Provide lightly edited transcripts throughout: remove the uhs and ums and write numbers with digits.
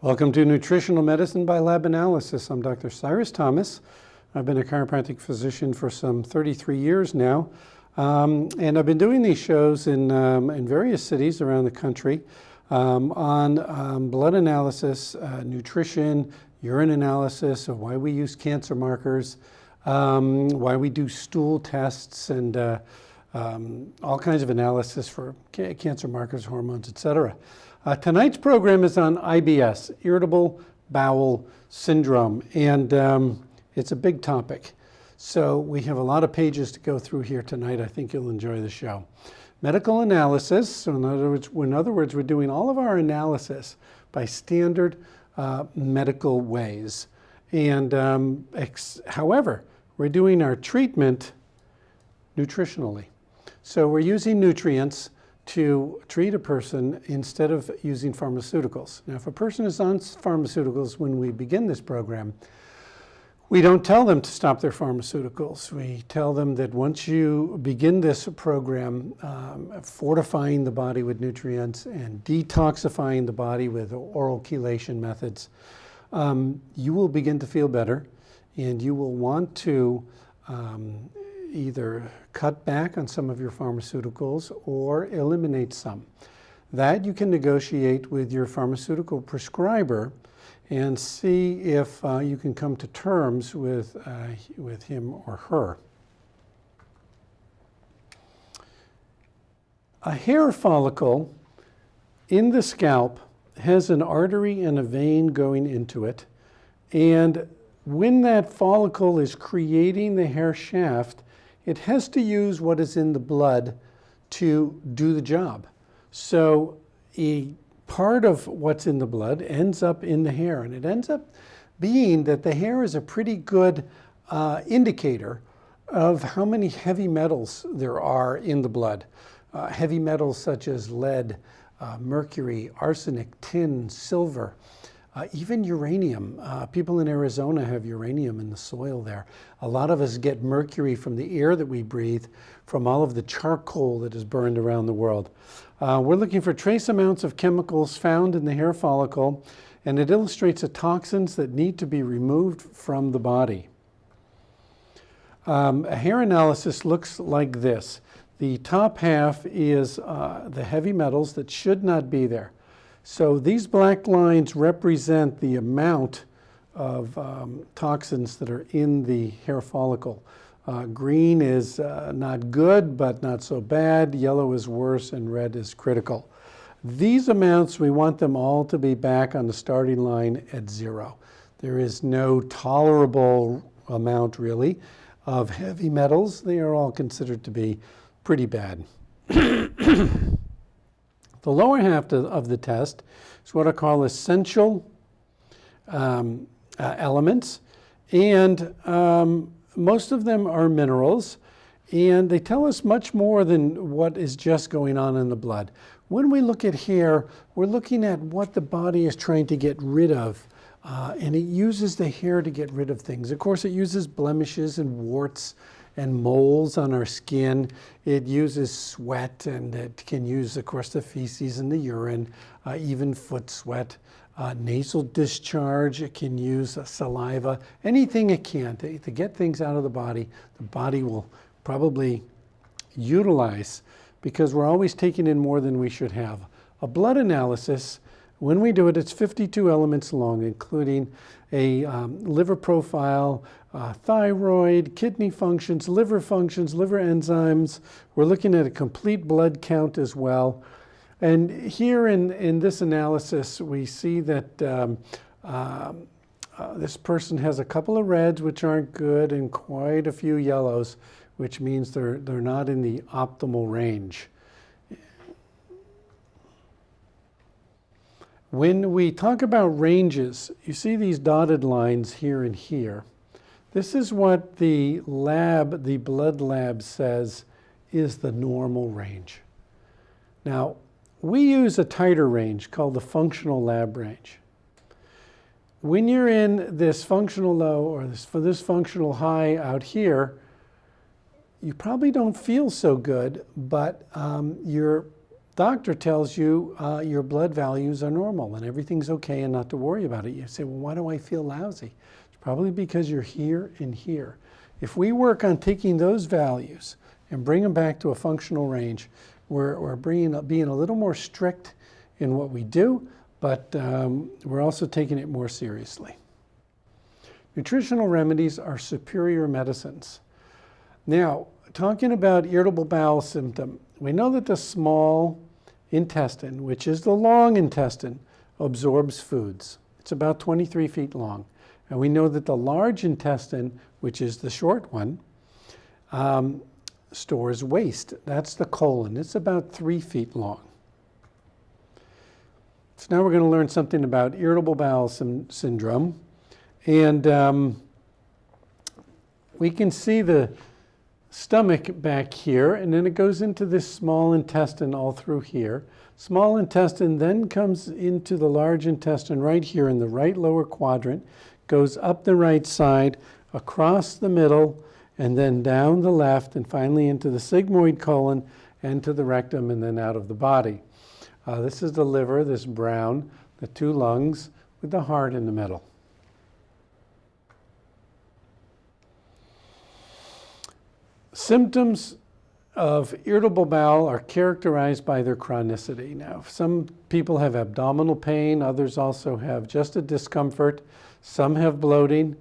Welcome to Nutritional Medicine by Lab Analysis. I'm Dr. Cyrus Thomas. I've been a chiropractic physician for some 33 years now. And I've been doing these shows in various cities around the country on blood analysis, nutrition, urine analysis, of why we use cancer markers, why we do stool tests, and all kinds of analysis for cancer markers, hormones, etc. Tonight's program is on IBS, Irritable Bowel Syndrome, and it's a big topic. So we have a lot of pages to go through here tonight. I think you'll enjoy the show. Medical analysis, so in other words, we're doing all of our analysis by standard medical ways. And however, we're doing our treatment nutritionally. So we're using nutrients to treat a person instead of using pharmaceuticals. Now, if a person is on pharmaceuticals when we begin this program, we don't tell them to stop their pharmaceuticals. We tell them that once you begin this program, fortifying the body with nutrients and detoxifying the body with oral chelation methods, you will begin to feel better, and you will want to either cut back on some of your pharmaceuticals or eliminate some. That you can negotiate with your pharmaceutical prescriber and see if you can come to terms with him or her. A hair follicle in the scalp has an artery and a vein going into it, and when that follicle is creating the hair shaft, it has to use what is in the blood to do the job. So a part of what's in the blood ends up in the hair, and it ends up being that the hair is a pretty good indicator of how many heavy metals there are in the blood. Heavy metals such as lead, mercury, arsenic, tin, silver, even uranium. People in Arizona have uranium in the soil there. A lot of us get mercury from the air that we breathe, from all of the charcoal that is burned around the world. We're looking for trace amounts of chemicals found in the hair follicle, and it illustrates the toxins that need to be removed from the body. A hair analysis looks like this. The top half is the heavy metals that should not be there. So these black lines represent the amount of toxins that are in the hair follicle. Green is not good, but not so bad. Yellow is worse, and red is critical. These amounts, we want them all to be back on the starting line at 0. There is no tolerable amount, really, of heavy metals. They are all considered to be pretty bad. The lower half of the test is what I call essential elements, and most of them are minerals, and they tell us much more than what is just going on in the blood. When we look at hair, we're looking at what the body is trying to get rid of, and it uses the hair to get rid of things. Of course, it uses blemishes and warts and moles on our skin. It uses sweat, and it can use, of course, the feces and the urine, even foot sweat, nasal discharge. It can use saliva, anything it can to get things out of the body will probably utilize, because we're always taking in more than we should have. A blood analysis, when we do it, it's 52 elements long, including a liver profile, thyroid, kidney functions, liver enzymes. We're looking at a complete blood count as well. And here in this analysis, we see that this person has a couple of reds, which aren't good, and quite a few yellows, which means they're not in the optimal range. When we talk about ranges, you see these dotted lines here and here. This is what the blood lab says is the normal range. Now, we use a tighter range called the functional lab range. When you're in this functional low or this functional high out here, you probably don't feel so good, but you're doctor tells you your blood values are normal and everything's okay and not to worry about it. You say, well, why do I feel lousy? It's probably because you're here and here. If we work on taking those values and bring them back to a functional range, we're being a little more strict in what we do, but we're also taking it more seriously. Nutritional remedies are superior medicines. Now, talking about irritable bowel symptom, we know that the small intestine, which is the long intestine, absorbs foods. It's about 23 feet long. And we know that the large intestine, which is the short one, stores waste. That's the colon. It's about 3 feet long. So now we're going to learn something about irritable bowel syndrome. And we can see the stomach back here, and then it goes into this small intestine all through here. Small intestine then comes into the large intestine right here in the right lower quadrant, goes up the right side, across the middle, and then down the left, and finally into the sigmoid colon, and to the rectum, and then out of the body. This is the liver, this brown, the two lungs, with the heart in the middle. Symptoms of irritable bowel are characterized by their chronicity. Now, some people have abdominal pain, others also have just a discomfort, some have bloating,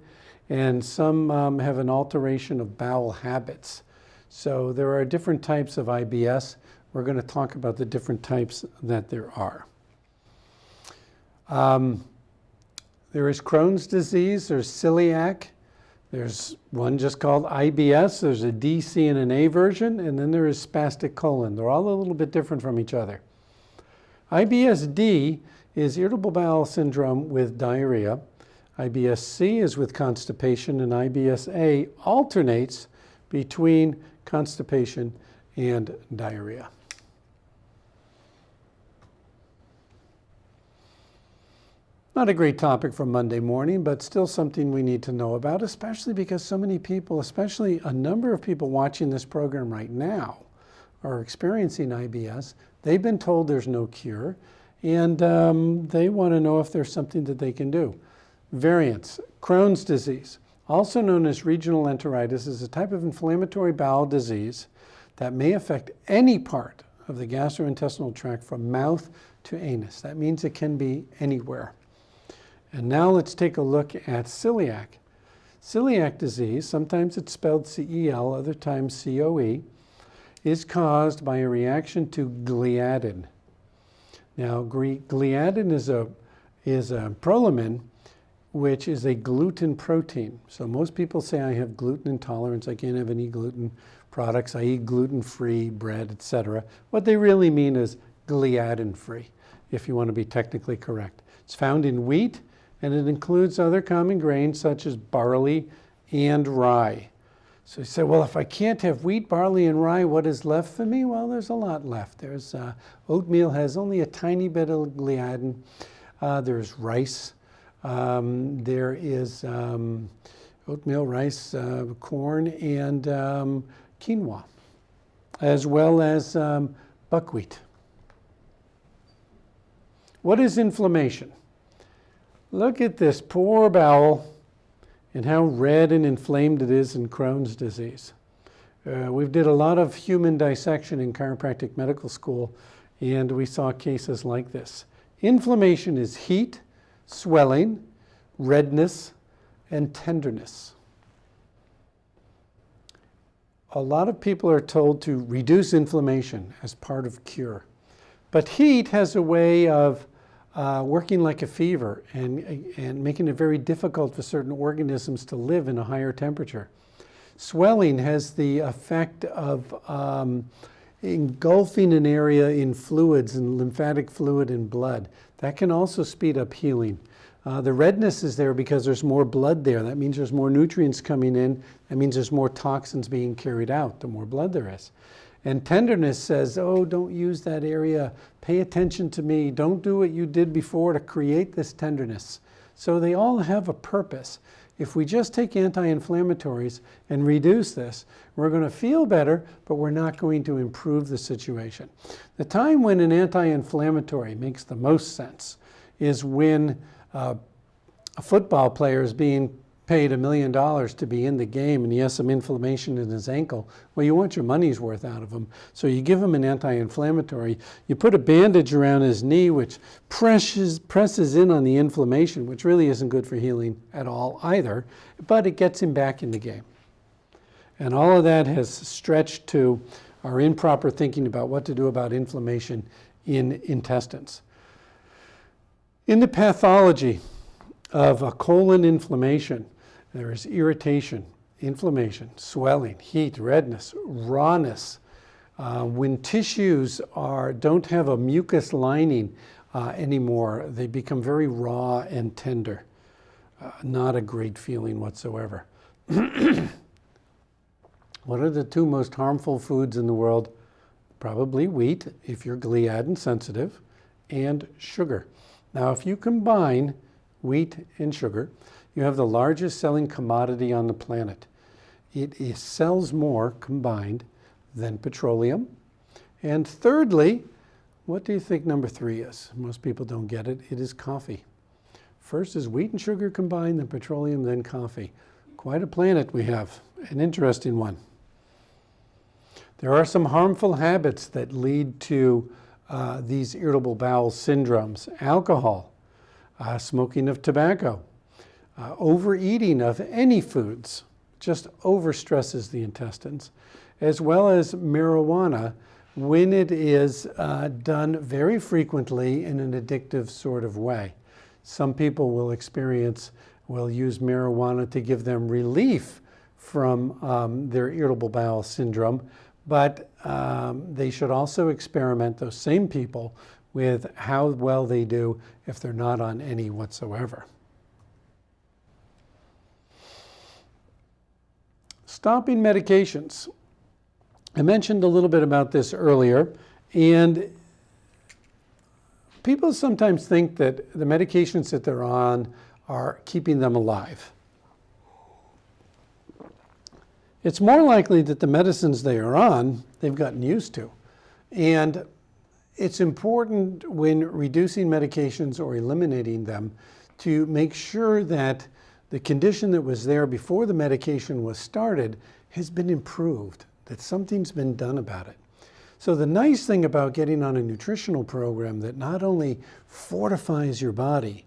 and some have an alteration of bowel habits. So there are different types of IBS. We're going to talk about the different types that there are. There is Crohn's disease, there's celiac, there's one just called IBS, there's a D, C, and an A version, and then there is spastic colon. They're all a little bit different from each other. IBS-D is irritable bowel syndrome with diarrhea. IBS-C is with constipation, and IBS-A alternates between constipation and diarrhea. Not a great topic for Monday morning, but still something we need to know about, especially because so many people, especially a number of people watching this program right now, are experiencing IBS. They've been told there's no cure, and they want to know if there's something that they can do. Variants. Crohn's disease, also known as regional enteritis, is a type of inflammatory bowel disease that may affect any part of the gastrointestinal tract from mouth to anus. That means it can be anywhere. And now let's take a look at celiac. Celiac disease, sometimes it's spelled C-E-L, other times C-O-E, is caused by a reaction to gliadin. Now, gliadin is a prolamine, which is a gluten protein. So most people say I have gluten intolerance, I can't have any gluten products, I eat gluten-free bread, etc. What they really mean is gliadin-free, if you want to be technically correct. It's found in wheat, and it includes other common grains such as barley and rye. So you say, well, if I can't have wheat, barley, and rye, what is left for me? Well, there's a lot left. There's oatmeal has only a tiny bit of gliadin. There's rice. There is oatmeal, rice, corn, and quinoa, as well as buckwheat. What is inflammation? Look at this poor bowel and how red and inflamed it is in Crohn's disease. We did a lot of human dissection in chiropractic medical school, and we saw cases like this. Inflammation is heat, swelling, redness, and tenderness. A lot of people are told to reduce inflammation as part of cure. But heat has a way of working like a fever and making it very difficult for certain organisms to live in a higher temperature. Swelling has the effect of engulfing an area in fluids and lymphatic fluid and blood. That can also speed up healing. The redness is there because there's more blood there. That means there's more nutrients coming in. That means there's more toxins being carried out, the more blood there is. And tenderness says, oh, don't use that area. Pay attention to me. Don't do what you did before to create this tenderness. So they all have a purpose. if we just take anti-inflammatories and reduce this, we're going to feel better, but we're not going to improve the situation. The time when an anti-inflammatory makes the most sense is when a football player is being paid $1 million to be in the game and he has some inflammation in his ankle. Well, you want your money's worth out of him. So you give him an anti-inflammatory. You put a bandage around his knee, which presses in on the inflammation, which really isn't good for healing at all either, but it gets him back in the game. And all of that has stretched to our improper thinking about what to do about inflammation in intestines. In the pathology of a colon inflammation, there is irritation, inflammation, swelling, heat, redness, rawness. When tissues don't have a mucus lining anymore, they become very raw and tender. Not a great feeling whatsoever. What are the two most harmful foods in the world? Probably wheat, if you're gliadin sensitive, and sugar. Now, if you combine wheat and sugar, you have the largest selling commodity on the planet. It sells more combined than petroleum. And thirdly, what do you think number 3 is? Most people don't get it. It is coffee. First is wheat and sugar combined, then petroleum, then coffee. Quite a planet we have, an interesting one. There are some harmful habits that lead to these irritable bowel syndromes. Alcohol, smoking of tobacco, overeating of any foods just overstresses the intestines, as well as marijuana when it is done very frequently in an addictive sort of way. Some people will use marijuana to give them relief from their irritable bowel syndrome, but they should also experiment, those same people, with how well they do if they're not on any whatsoever. Stopping medications. I mentioned a little bit about this earlier, and people sometimes think that the medications that they're on are keeping them alive. It's more likely that the medicines they are on, they've gotten used to. And it's important when reducing medications or eliminating them to make sure that the condition that was there before the medication was started has been improved, that something's been done about it. So the nice thing about getting on a nutritional program that not only fortifies your body,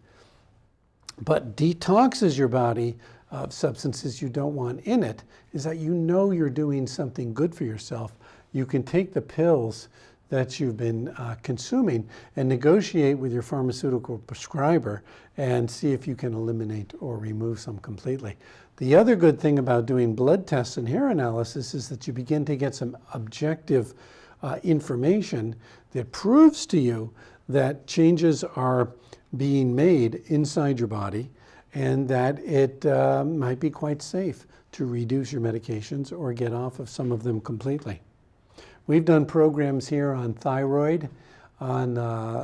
but detoxes your body of substances you don't want in it, is that you know you're doing something good for yourself. You can take the pills that you've been consuming and negotiate with your pharmaceutical prescriber and see if you can eliminate or remove some completely. The other good thing about doing blood tests and hair analysis is that you begin to get some objective information that proves to you that changes are being made inside your body and that it might be quite safe to reduce your medications or get off of some of them completely. We've done programs here on thyroid, on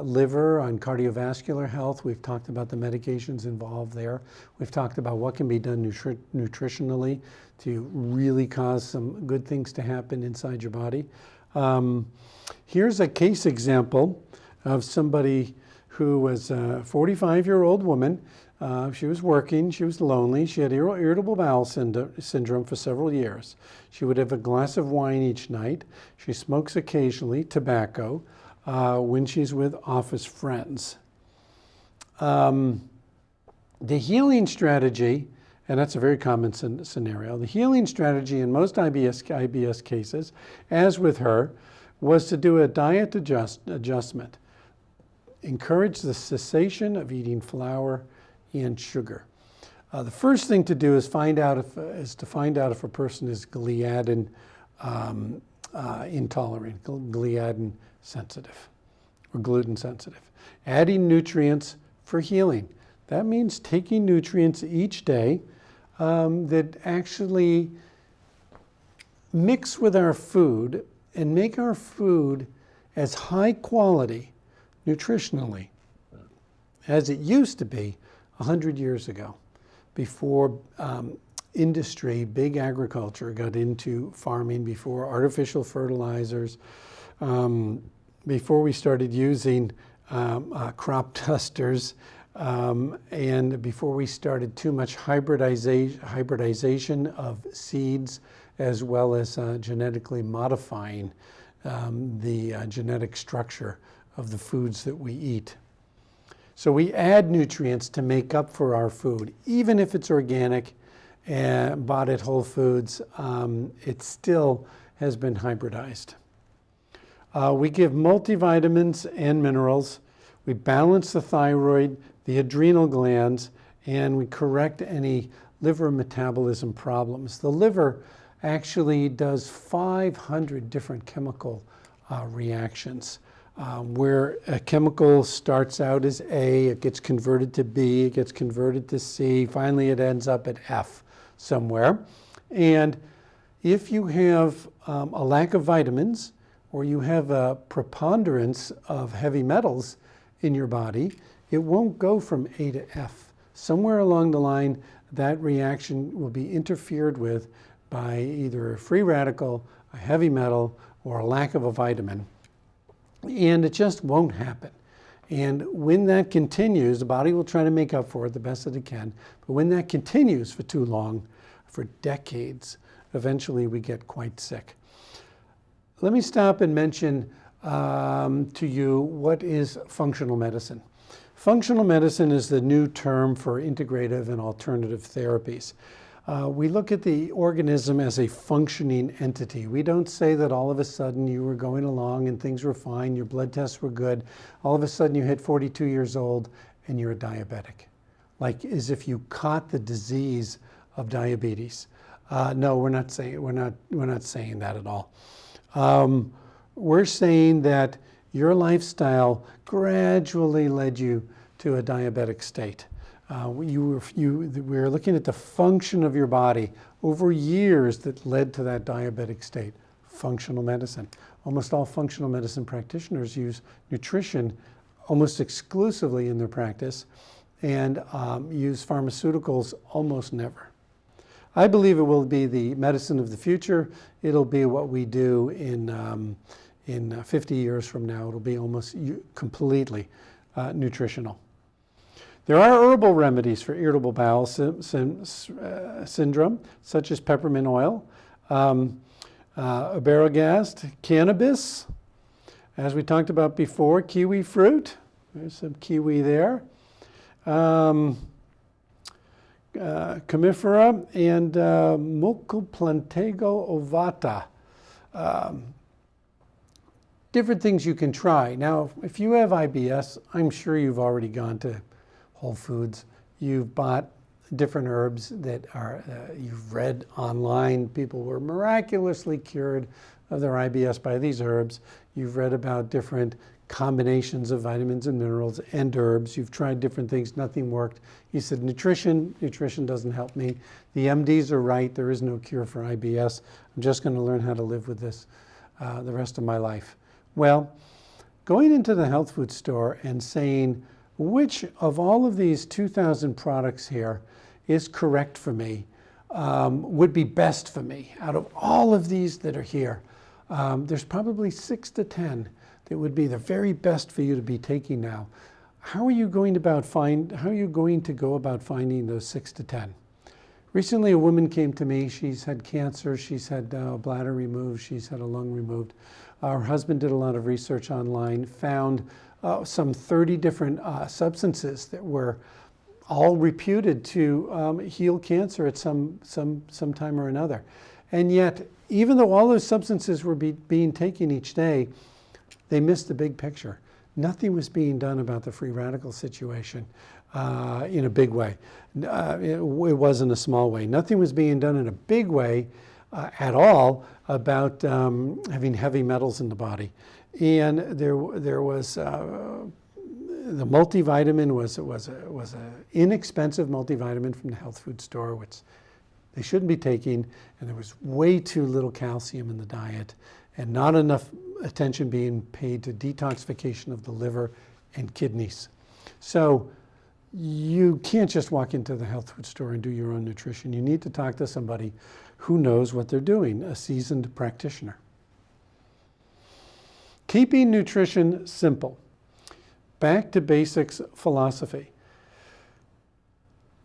liver, on cardiovascular health. We've talked about the medications involved there. We've talked about what can be done nutritionally to really cause some good things to happen inside your body. Here's a case example of somebody who was a 45-year-old woman. She was working, she was lonely, she had irritable bowel syndrome for several years. She would have a glass of wine each night. She smokes occasionally, tobacco, when she's with office friends. The healing strategy, and that's a very common scenario, the healing strategy in most IBS cases, as with her, was to do a diet adjustment. Encourage the cessation of eating flour and sugar. The first thing to do is to find out if a person is gliadin intolerant, gliadin sensitive, or gluten sensitive. Adding nutrients for healing. That means taking nutrients each day that actually mix with our food and make our food as high quality nutritionally as it used to be 100 years ago. before industry, big agriculture got into farming, before artificial fertilizers, before we started using crop dusters, and before we started too much hybridization of seeds, as well as genetically modifying the genetic structure of the foods that we eat. So we add nutrients to make up for our food. Even if it's organic and bought at Whole Foods, it still has been hybridized. We give multivitamins and minerals. We balance the thyroid, the adrenal glands, and we correct any liver metabolism problems. The liver actually does 500 different chemical reactions. Where a chemical starts out as A, it gets converted to B, it gets converted to C, finally it ends up at F somewhere. And if you have a lack of vitamins, or you have a preponderance of heavy metals in your body, it won't go from A to F. Somewhere along the line, that reaction will be interfered with by either a free radical, a heavy metal, or a lack of a vitamin. And it just won't happen. And when that continues, the body will try to make up for it the best that it can. But when that continues for too long, for decades, eventually we get quite sick. Let me stop and mention to you what is functional medicine. Functional medicine is the new term for integrative and alternative therapies. We look at the organism as a functioning entity. We don't say that all of a sudden you were going along and things were fine, your blood tests were good, all of a sudden you hit 42 years old and you're a diabetic. Like as if you caught the disease of diabetes. No, we're not saying that at all. We're saying that your lifestyle gradually led you to a diabetic state. We're looking at the function of your body over years that led to that diabetic state. Functional medicine. Almost all functional medicine practitioners use nutrition almost exclusively in their practice and use pharmaceuticals almost never. I believe it will be the medicine of the future. It'll be what we do in 50 years from now. It'll be almost completely nutritional. There are herbal remedies for irritable bowel syndrome, such as peppermint oil, aberogast, cannabis, as we talked about before, kiwi fruit. There's some kiwi there. Comifera and Mucoplantago ovata. Different things you can try. Now, if you have IBS, I'm sure you've already gone to Whole Foods. You've bought different herbs that are, you've read online. People were miraculously cured of their IBS by these herbs. You've read about different combinations of vitamins and minerals and herbs. You've tried different things, nothing worked. You said, nutrition doesn't help me. The MDs are right, there is no cure for IBS. I'm just going to learn how to live with this the rest of my life. Well, going into the health food store and saying, which of all of these 2,000 products here is correct for me, would be best for me. Out of all of these that are here, there's probably 6 to 10 that would be the very best for you to be taking now. How are you going to go about finding those 6 to 10? Recently, a woman came to me. She's had cancer. She's had a bladder removed. She's had a lung removed. Her husband did a lot of research online, found some 30 different substances that were all reputed to heal cancer at some time or another. And yet, even though all those substances were being taken each day, they missed the big picture. Nothing was being done about the free radical situation in a big way. It wasn't a small way. Nothing was being done in a big way at all about having heavy metals in the body. And there was the multivitamin was an inexpensive multivitamin from the health food store, which they shouldn't be taking, and there was way too little calcium in the diet, and not enough attention being paid to detoxification of the liver and kidneys. So you can't just walk into the health food store and do your own nutrition. You need to talk to somebody who knows what they're doing, a seasoned practitioner. Keeping nutrition simple. Back to basics philosophy.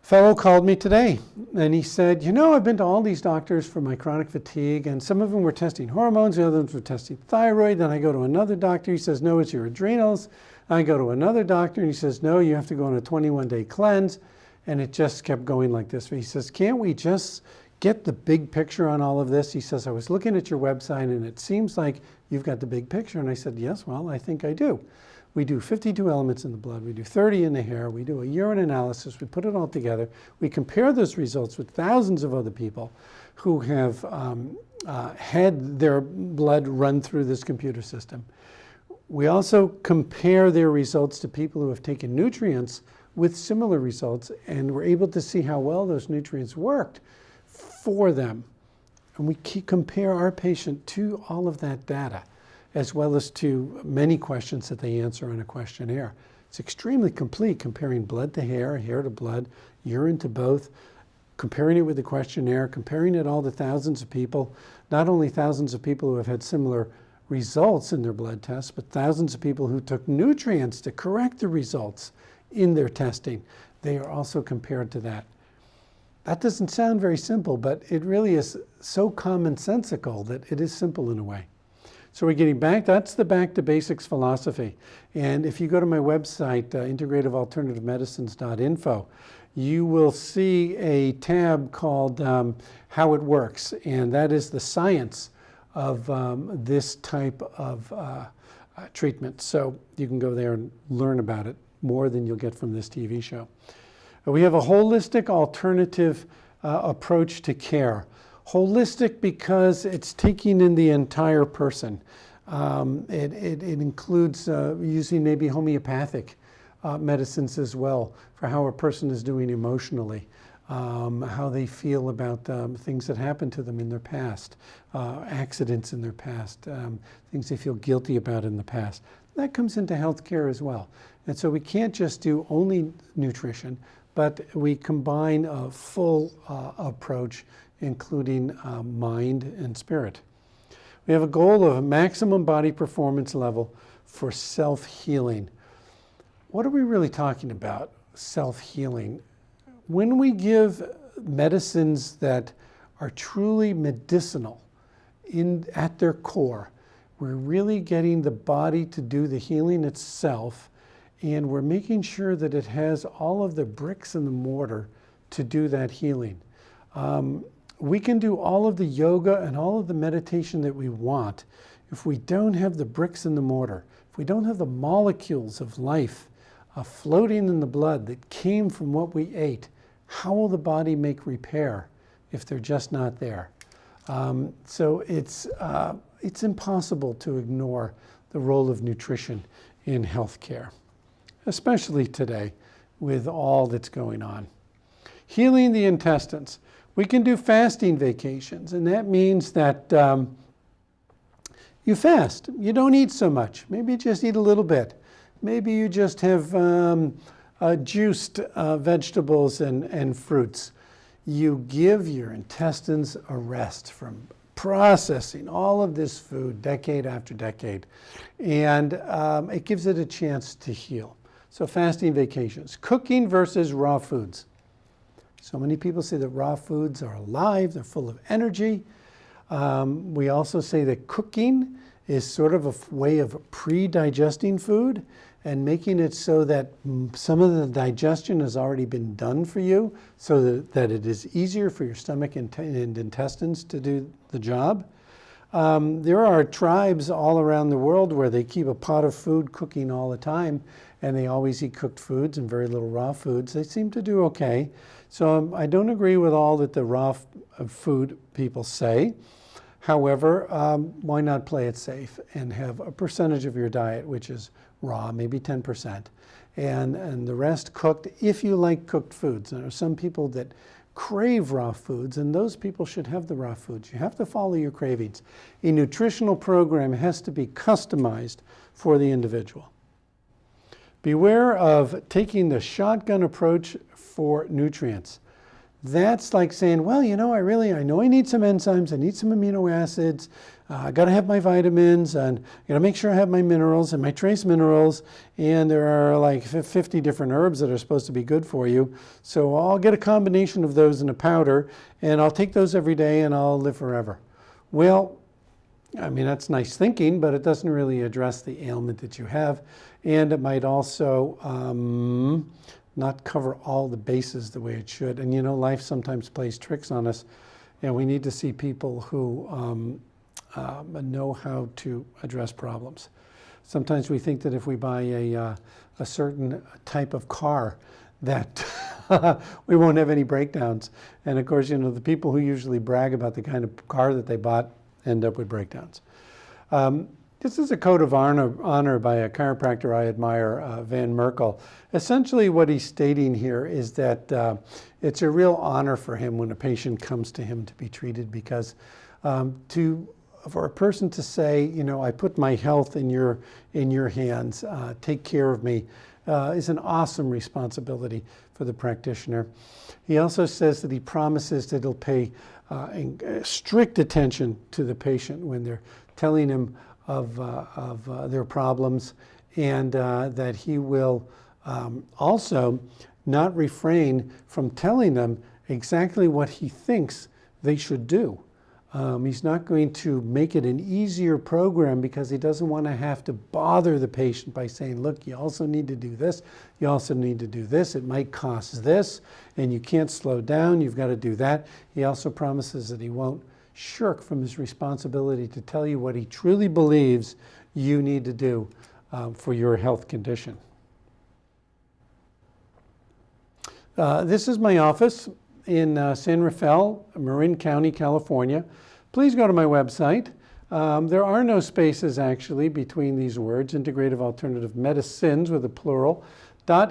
A fellow called me today and he said, you know, I've been to all these doctors for my chronic fatigue, and some of them were testing hormones, the others were testing thyroid. Then I go to another doctor, he says, no, it's your adrenals. I go to another doctor and he says, no, you have to go on a 21-day cleanse. And it just kept going like this. He says, can't we just get the big picture on all of this? He says, I was looking at your website and it seems like you've got the big picture. And I said, yes, well, I think I do. We do 52 elements in the blood. We do 30 in the hair. We do a urine analysis. We put it all together. We compare those results with thousands of other people who have had their blood run through this computer system. We also compare their results to people who have taken nutrients with similar results, and we're able to see how well those nutrients worked for them. And we compare our patient to all of that data, as well as to many questions that they answer on a questionnaire. It's extremely complete, comparing blood to hair, hair to blood, urine to both, comparing it with the questionnaire, comparing it all to thousands of people, not only thousands of people who have had similar results in their blood tests, but thousands of people who took nutrients to correct the results in their testing. They are also compared to that. That doesn't sound very simple, but it really is so commonsensical that it is simple in a way. So we're getting back, that's the back to basics philosophy. And if you go to my website, integrativealternativemedicines.info, you will see a tab called How It Works, and that is the science of this type of treatment. So you can go there and learn about it more than you'll get from this TV show. We have a holistic alternative approach to care. Holistic because it's taking in the entire person. It includes using maybe homeopathic medicines as well for how a person is doing emotionally. How they feel about things that happened to them in their past, accidents in their past, things they feel guilty about in the past. That comes into healthcare as well. And so we can't just do only nutrition, but we combine a full approach, including mind and spirit. We have a goal of a maximum body performance level for self-healing. What are we really talking about, self-healing? When we give medicines that are truly medicinal at their core, we're really getting the body to do the healing itself, and we're making sure that it has all of the bricks and the mortar to do that healing. We can do all of the yoga and all of the meditation that we want. If we don't have the bricks and the mortar, if we don't have the molecules of life floating in the blood that came from what we ate, how will the body make repair if they're just not there? So it's impossible to ignore the role of nutrition in healthcare, especially today with all that's going on. Healing the intestines. We can do fasting vacations, and that means that you fast. You don't eat so much. Maybe you just eat a little bit. Maybe you just have juiced vegetables and fruits. You give your intestines a rest from processing all of this food decade after decade, and it gives it a chance to heal. So fasting vacations. Cooking versus raw foods. So many people say that raw foods are alive, they're full of energy. We also say that cooking is sort of a way of pre-digesting food and making it so that some of the digestion has already been done for you, so that it is easier for your stomach and intestines to do the job. There are tribes all around the world where they keep a pot of food cooking all the time, and they always eat cooked foods and very little raw foods. They seem to do okay. So I don't agree with all that the raw food people say. However, why not play it safe and have a percentage of your diet which is raw, maybe 10%, and the rest cooked if you like cooked foods. There are some people that crave raw foods, and those people should have the raw foods. You have to follow your cravings. A nutritional program has to be customized for the individual. Beware of taking the shotgun approach for nutrients. That's like saying, well, you know, I know I need some enzymes, I need some amino acids, I got to have my vitamins, and got to make sure I have my minerals and my trace minerals, and there are like 50 different herbs that are supposed to be good for you. So I'll get a combination of those in a powder, and I'll take those every day, and I'll live forever. Well, I mean, that's nice thinking, but it doesn't really address the ailment that you have, and it might also not cover all the bases the way it should. And you know, life sometimes plays tricks on us, and we need to see people who know how to address problems. Sometimes we think that if we buy a certain type of car, that we won't have any breakdowns. And of course, you know, the people who usually brag about the kind of car that they bought end up with breakdowns. This is a code of honor by a chiropractor I admire, Van Merkel. Essentially what he's stating here is that it's a real honor for him when a patient comes to him to be treated, because for a person to say, you know, I put my health in your hands, take care of me, is an awesome responsibility for the practitioner. He also says that he promises that he'll pay strict attention to the patient when they're telling him of their problems, and that he will also not refrain from telling them exactly what he thinks they should do. He's not going to make it an easier program because he doesn't want to have to bother the patient by saying, look, you also need to do this, you also need to do this, it might cost this, and you can't slow down, you've got to do that. He also promises that he won't shirk from his responsibility to tell you what he truly believes you need to do for your health condition. This is my office in San Rafael, Marin County, California. Please go to my website. There are no spaces actually between these words, Integrative Alternative Medicines with a plural,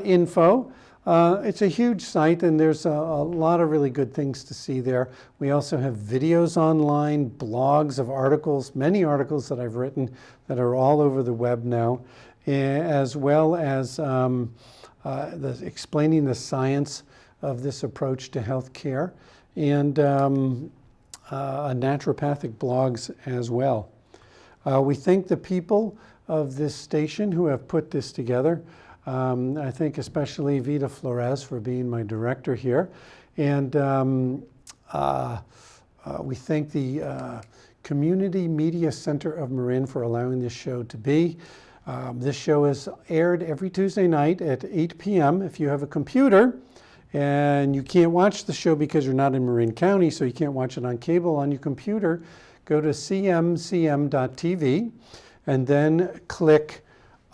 .info. It's a huge site, and there's a lot of really good things to see there. We also have videos online, blogs of articles, many articles that I've written that are all over the web now, as well as explaining the science of this approach to health care, and naturopathic blogs as well. We thank the people of this station who have put this together. I think especially Vida Flores for being my director here. And we thank the Community Media Center of Marin for allowing this show to be. This show is aired every Tuesday night at 8 p.m. If you have a computer and you can't watch the show because you're not in Marin County, so you can't watch it on cable, on your computer, go to cmcm.tv and then click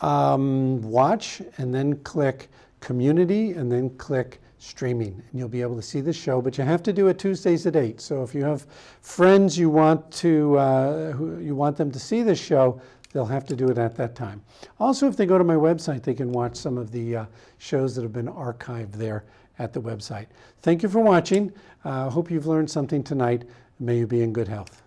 watch, and then click community, and then click streaming, and you'll be able to see the show. But you have to do it Tuesdays at 8. So if you have friends you want them to see the show, they'll have to do it at that time. Also, if they go to my website, they can watch some of the shows that have been archived there at the website. Thank you for watching. Hope you've learned something tonight. May you be in good health.